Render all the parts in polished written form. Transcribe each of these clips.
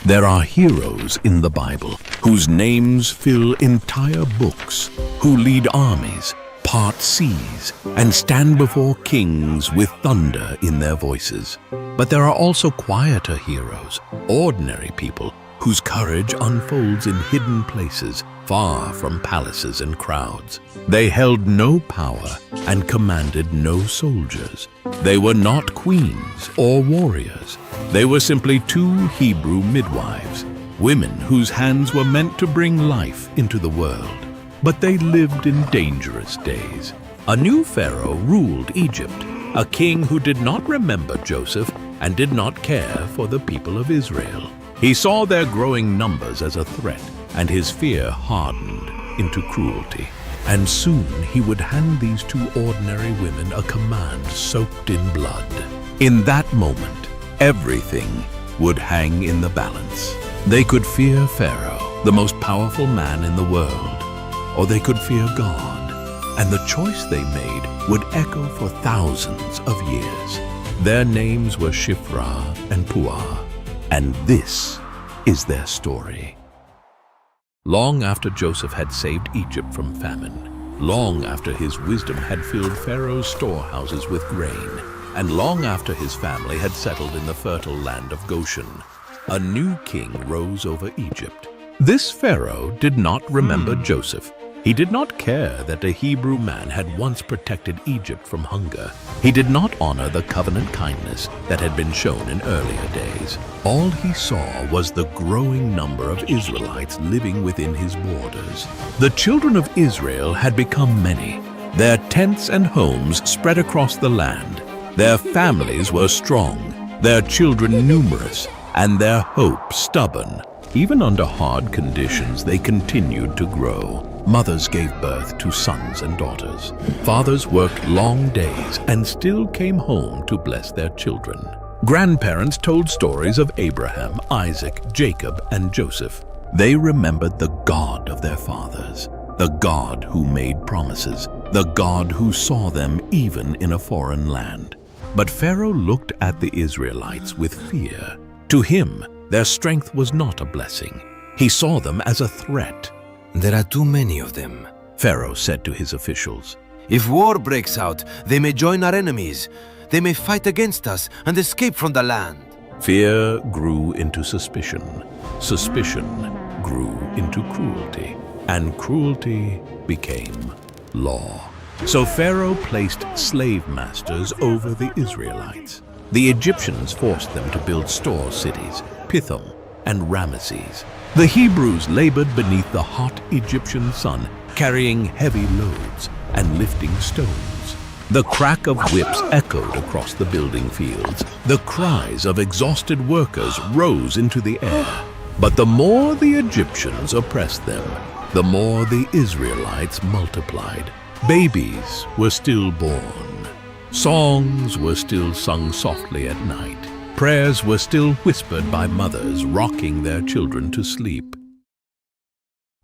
There are heroes in the Bible whose names fill entire books, who lead armies, part seas, and stand before kings with thunder in their voices. But there are also quieter heroes, ordinary people whose courage unfolds in hidden places, far from palaces and crowds. They held no power and commanded no soldiers. They were not queens or warriors. They were simply two Hebrew midwives, women whose hands were meant to bring life into the world. But they lived in dangerous days. A new pharaoh ruled Egypt, a king who did not remember Joseph and did not care for the people of Israel. He saw their growing numbers as a threat, and his fear hardened into cruelty. And soon he would hand these two ordinary women a command soaked in blood. In that moment, everything would hang in the balance. They could fear Pharaoh, the most powerful man in the world, or they could fear God, and the choice they made would echo for thousands of years. Their names were Shiphrah and Puah, and this is their story. Long after Joseph had saved Egypt from famine, long after his wisdom had filled Pharaoh's storehouses with grain, and long after his family had settled in the fertile land of Goshen, a new king rose over Egypt. This Pharaoh did not remember Joseph. He did not care that a Hebrew man had once protected Egypt from hunger. He did not honor the covenant kindness that had been shown in earlier days. All he saw was the growing number of Israelites living within his borders. The children of Israel had become many. Their tents and homes spread across the land. Their families were strong, their children numerous, and their hope stubborn. Even under hard conditions, they continued to grow. Mothers gave birth to sons and daughters. Fathers worked long days and still came home to bless their children. Grandparents told stories of Abraham, Isaac, Jacob, and Joseph. They remembered the God of their fathers, the God who made promises, the God who saw them even in a foreign land. But Pharaoh looked at the Israelites with fear. To him, their strength was not a blessing. He saw them as a threat. There are too many of them, Pharaoh said to his officials. If war breaks out, they may join our enemies. They may fight against us and escape from the land. Fear grew into suspicion. Suspicion grew into cruelty. And cruelty became law. So Pharaoh placed slave masters over the Israelites. The Egyptians forced them to build store cities, Pithom and Ramesses. The Hebrews labored beneath the hot Egyptian sun, carrying heavy loads and lifting stones. The crack of whips echoed across the building fields. The cries of exhausted workers rose into the air. But the more the Egyptians oppressed them, the more the Israelites multiplied. Babies were still born. Songs were still sung softly at night. Prayers were still whispered by mothers rocking their children to sleep.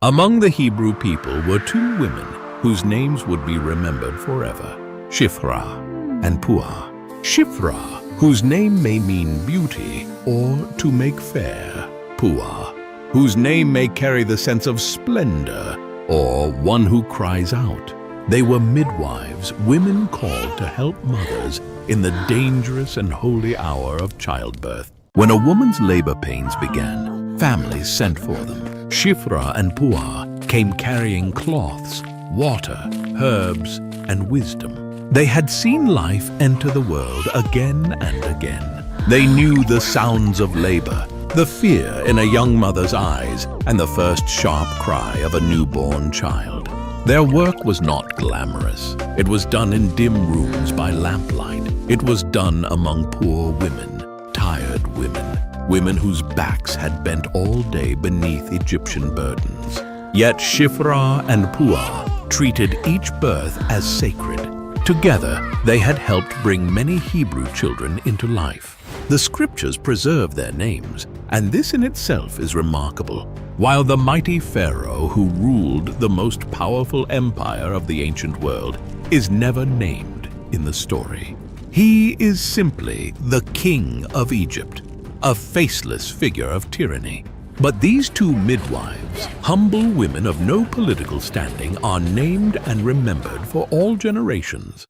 Among the Hebrew people were two women whose names would be remembered forever, Shiphrah and Puah. Shiphrah, whose name may mean beauty or to make fair. Puah, whose name may carry the sense of splendor or one who cries out. They were midwives, women called to help mothers in the dangerous and holy hour of childbirth. When a woman's labor pains began, families sent for them. Shiphrah and Puah came carrying cloths, water, herbs, and wisdom. They had seen life enter the world again and again. They knew the sounds of labor, the fear in a young mother's eyes, and the first sharp cry of a newborn child. Their work was not glamorous. It was done in dim rooms by lamplight. It was done among poor women, tired women, women whose backs had bent all day beneath Egyptian burdens. Yet Shiphrah and Puah treated each birth as sacred. Together, they had helped bring many Hebrew children into life. The scriptures preserve their names, and this in itself is remarkable. While the mighty Pharaoh who ruled the most powerful empire of the ancient world is never named in the story, he is simply the king of Egypt. a faceless figure of tyranny. But these two midwives, humble women of no political standing, are named and remembered for all generations.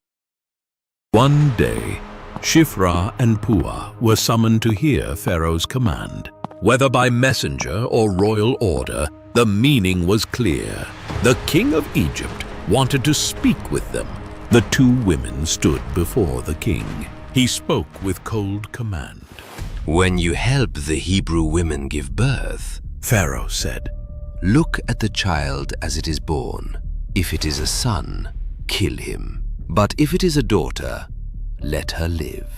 One day, Shiphrah and Puah were summoned to hear Pharaoh's command. Whether by messenger or royal order, the meaning was clear. The king of Egypt wanted to speak with them. The two women stood before the king. He spoke with cold command. When you help the Hebrew women give birth, Pharaoh said, look at the child as it is born. If it is a son, kill him. But if it is a daughter, let her live.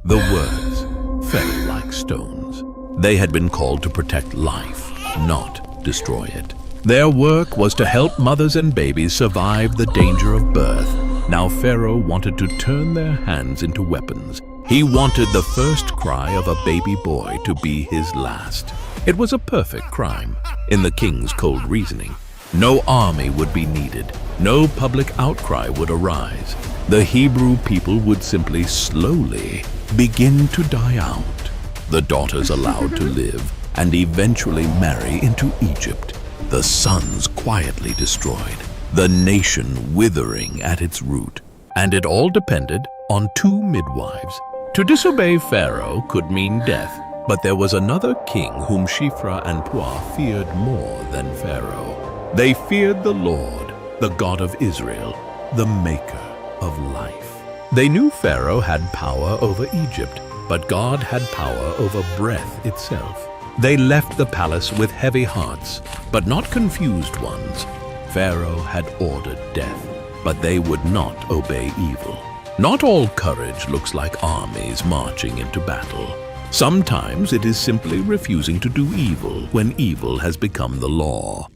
The words fell like stones. They had been called to protect life, not destroy it. Their work was to help mothers and babies survive the danger of birth. Now Pharaoh wanted to turn their hands into weapons. He wanted the first cry of a baby boy to be his last. It was a perfect crime. In the king's cold reasoning, no army would be needed. No public outcry would arise. The Hebrew people would simply slowly begin to die out. The daughters allowed to live and eventually marry into Egypt. The sons quietly destroyed, the nation withering at its root. And it all depended on two midwives. To disobey Pharaoh could mean death, but there was another king whom Shiphrah and Puah feared more than Pharaoh. They feared the Lord, the God of Israel, the maker of life. They knew Pharaoh had power over Egypt, but God had power over breath itself. They left the palace with heavy hearts, but not confused ones. Pharaoh had ordered death, but they would not obey evil. Not all courage looks like armies marching into battle. Sometimes it is simply refusing to do evil when evil has become the law.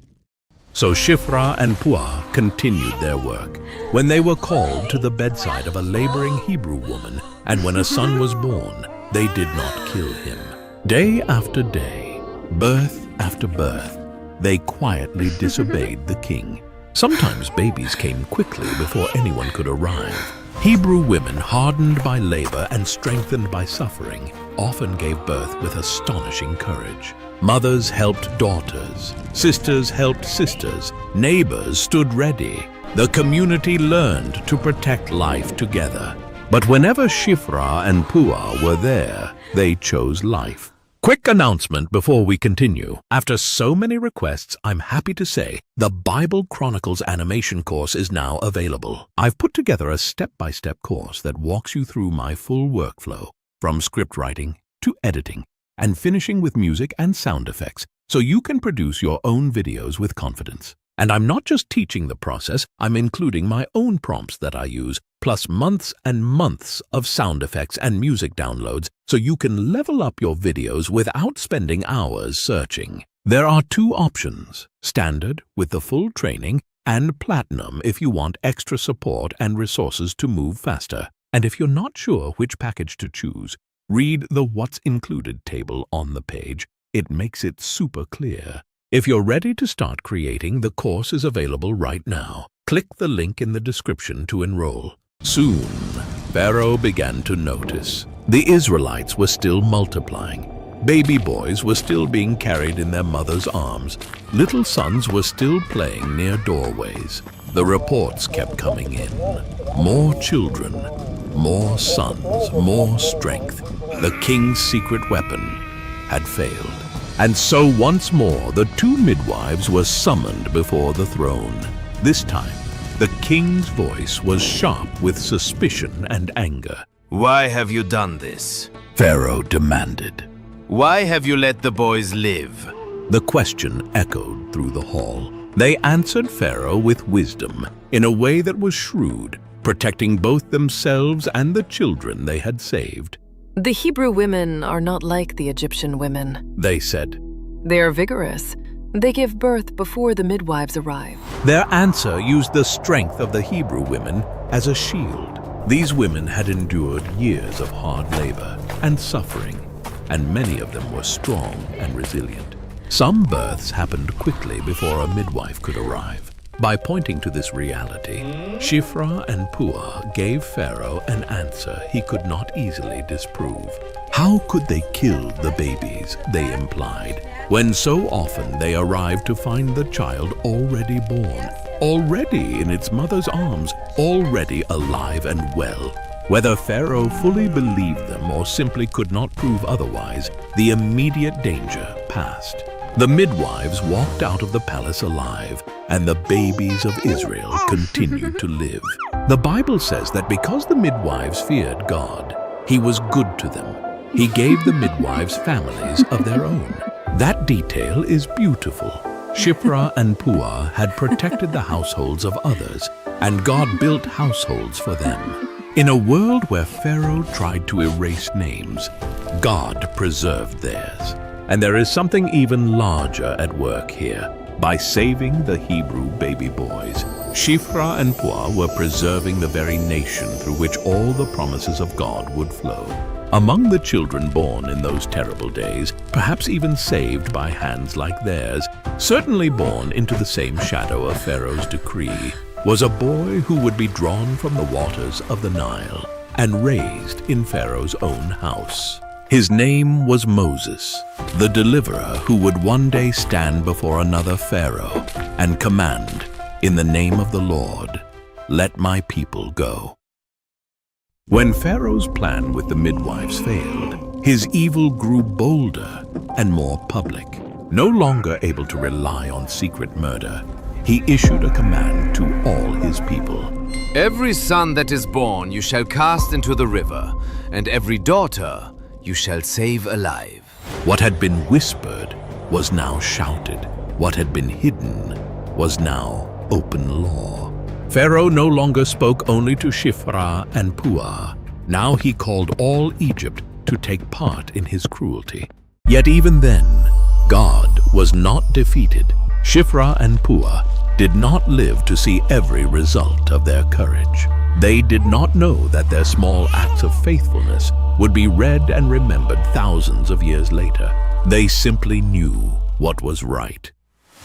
So Shiphrah and Puah continued their work. When they were called to the bedside of a laboring Hebrew woman, and when a son was born, they did not kill him. Day after day, birth after birth, they quietly disobeyed the king. Sometimes babies came quickly before anyone could arrive. Hebrew women, hardened by labor and strengthened by suffering, often gave birth with astonishing courage. Mothers helped daughters, sisters helped sisters, neighbors stood ready. The community learned to protect life together. But whenever Shiphrah and Puah were there, they chose life. Quick announcement before we continue. After so many requests, I'm happy to say the Bible Chronicles animation course is now available. I've put together a step-by-step course that walks you through my full workflow, from script writing to editing, and finishing with music and sound effects, so you can produce your own videos with confidence. And I'm not just teaching the process, I'm including my own prompts that I use, plus months and months of sound effects and music downloads, so you can level up your videos without spending hours searching. There are two options: Standard with the full training, and Platinum if you want extra support and resources to move faster. And if you're not sure which package to choose, read the What's Included table on the page. It makes it super clear. If you're ready to start creating, the course is available right now. Click the link in the description to enroll. Soon, Pharaoh began to notice. The Israelites were still multiplying. Baby boys were still being carried in their mother's arms. Little sons were still playing near doorways. The reports kept coming in. More children, more sons, more strength. The king's secret weapon had failed. And so once more the two midwives were summoned before the throne. This time, the king's voice was sharp with suspicion and anger. why have you done this? Pharaoh demanded. Why have you let the boys live? The question echoed through the hall. They answered Pharaoh with wisdom, in a way that was shrewd, protecting both themselves and the children they had saved. The Hebrew women are not like the Egyptian women, They said. They are vigorous. They give birth before the midwives arrive. Their answer used the strength of the Hebrew women as a shield. These women had endured years of hard labor and suffering, and many of them were strong and resilient. Some births happened quickly before a midwife could arrive. By pointing to this reality, Shiphrah and Puah gave Pharaoh an answer he could not easily disprove. How could they kill the babies, they implied, when so often they arrived to find the child already born, already in its mother's arms, already alive and well? Whether Pharaoh fully believed them or simply could not prove otherwise, the immediate danger passed. The midwives walked out of the palace alive, and the babies of Israel continued to live. The Bible says that because the midwives feared God, He was good to them. He gave the midwives families of their own. That detail is beautiful. Shiphrah and Puah had protected the households of others, and God built households for them. In a world where Pharaoh tried to erase names, God preserved theirs. And there is something even larger at work here. By saving the Hebrew baby boys, Shiphrah and Puah were preserving the very nation through which all the promises of God would flow. Among the children born in those terrible days, perhaps even saved by hands like theirs, certainly born into the same shadow of Pharaoh's decree, was a boy who would be drawn from the waters of the Nile and raised in Pharaoh's own house. His name was Moses, the deliverer who would one day stand before another Pharaoh and command, in the name of the Lord, "Let my people go." When Pharaoh's plan with the midwives failed, his evil grew bolder and more public. No longer able to rely on secret murder, he issued a command to all his people. Every son that is born you shall cast into the river, and every daughter you shall save alive. What had been whispered was now shouted. What had been hidden was now open law. Pharaoh no longer spoke only to Shiphrah and Puah. Now he called all Egypt to take part in his cruelty. Yet even then, God was not defeated. Shiphrah and Puah did not live to see every result of their courage. They did not know that their small acts of faithfulness would be read and remembered thousands of years later. They simply knew what was right.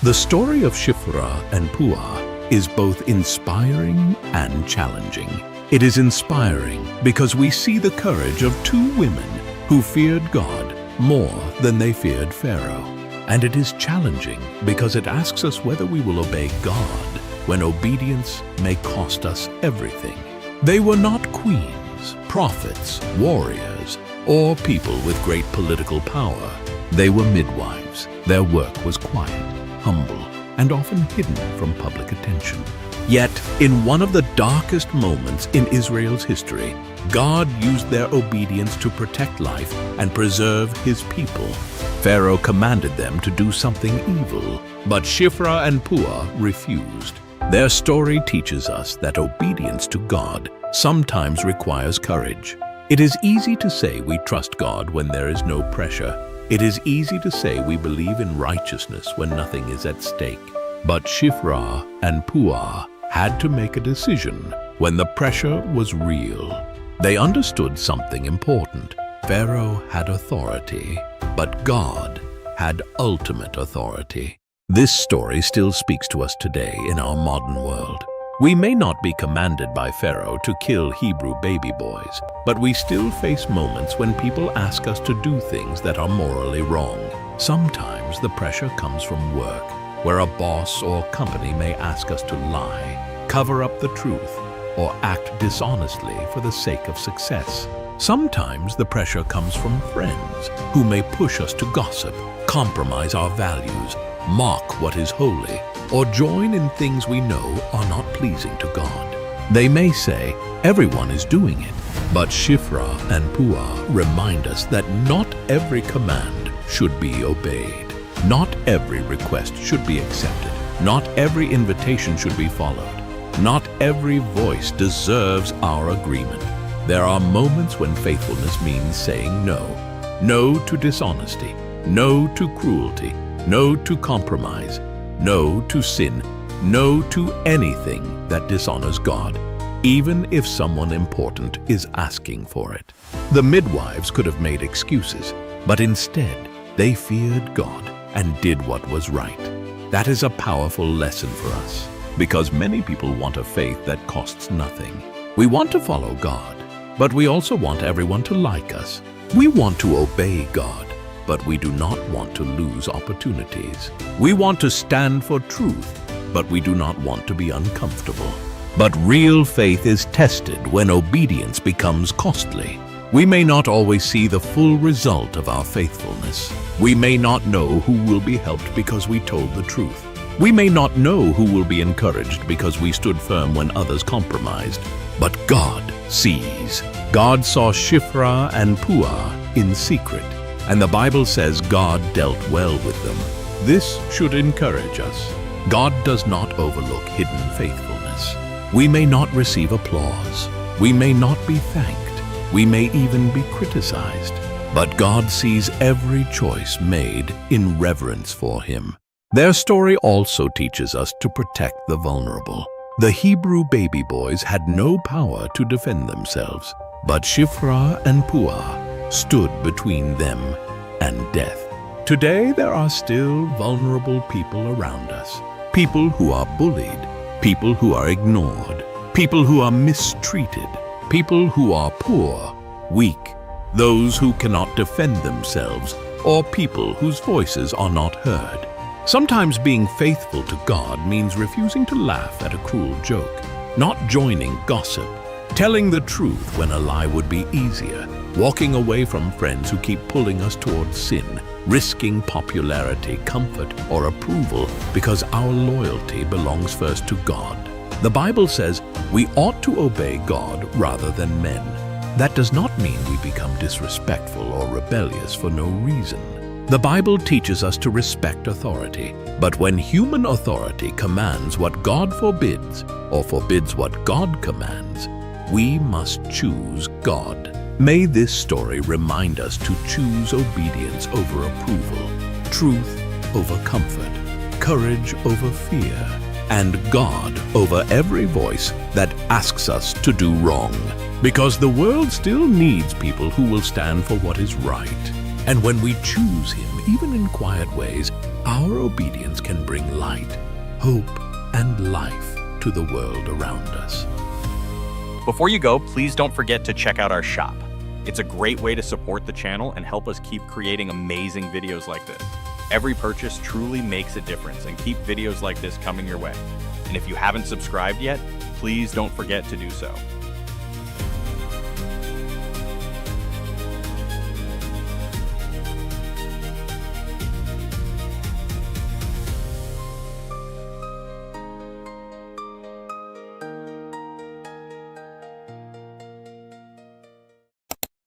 The story of Shiphrah and Puah is both inspiring and challenging. It is inspiring because we see the courage of two women who feared God more than they feared Pharaoh. And it is challenging because it asks us whether we will obey God when obedience may cost us everything. They were not queens, prophets, warriors, or people with great political power. They were midwives. Their work was quiet, humble, and often hidden from public attention. Yet, in one of the darkest moments in Israel's history, God used their obedience to protect life and preserve His people. Pharaoh commanded them to do something evil, but Shiphrah and Puah refused. Their story teaches us that obedience to God sometimes requires courage. It is easy to say we trust God when there is no pressure. It is easy to say we believe in righteousness when nothing is at stake. But Shiphrah and Puah had to make a decision when the pressure was real. They understood something important. Pharaoh had authority, but God had ultimate authority. This story still speaks to us today in our modern world. We may not be commanded by Pharaoh to kill Hebrew baby boys, but we still face moments when people ask us to do things that are morally wrong. Sometimes the pressure comes from work, where a boss or company may ask us to lie, cover up the truth, or act dishonestly for the sake of success. Sometimes the pressure comes from friends who may push us to gossip, compromise our values, mock what is holy, or join in things we know are not pleasing to God. They may say, everyone is doing it, but Shiphrah and Puah remind us that not every command should be obeyed. Not every request should be accepted. Not every invitation should be followed. Not every voice deserves our agreement. There are moments when faithfulness means saying no. No to dishonesty. No to cruelty. No to compromise. No to sin. No to anything that dishonors God, even if someone important is asking for it. The midwives could have made excuses, but instead they feared God and did what was right. That is a powerful lesson for us. because many people want a faith that costs nothing. We want to follow God, but we also want everyone to like us. We want to obey God, but we do not want to lose opportunities. We want to stand for truth, but we do not want to be uncomfortable. But real faith is tested when obedience becomes costly. We may not always see the full result of our faithfulness. We may not know who will be helped because we told the truth. We may not know who will be encouraged because we stood firm when others compromised. But God sees. God saw Shiphrah and Puah in secret, and the Bible says God dealt well with them. This should encourage us. God does not overlook hidden faithfulness. We may not receive applause. We may not be thanked. We may even be criticized. But God sees every choice made in reverence for Him. Their story also teaches us to protect the vulnerable. The Hebrew baby boys had no power to defend themselves, but Shiphrah and Puah stood between them and death. Today there are still vulnerable people around us. People who are bullied, people who are ignored, people who are mistreated, people who are poor, weak, those who cannot defend themselves, or people whose voices are not heard. Sometimes being faithful to God means refusing to laugh at a cruel joke, not joining gossip, telling the truth when a lie would be easier, walking away from friends who keep pulling us towards sin, risking popularity, comfort, or approval because our loyalty belongs first to God. The Bible says we ought to obey God rather than men. That does not mean we become disrespectful or rebellious for no reason. The Bible teaches us to respect authority, but when human authority commands what God forbids or forbids what God commands, we must choose God. May this story remind us to choose obedience over approval, truth over comfort, courage over fear, and God over every voice that asks us to do wrong. Because the world still needs people who will stand for what is right. And when we choose Him, even in quiet ways, our obedience can bring light, hope, and life to the world around us. Before you go, please don't forget to check out our shop. It's a great way to support the channel and help us keep creating amazing videos like this. Every purchase truly makes a difference, and keep videos like this coming your way. And if you haven't subscribed yet, please don't forget to do so.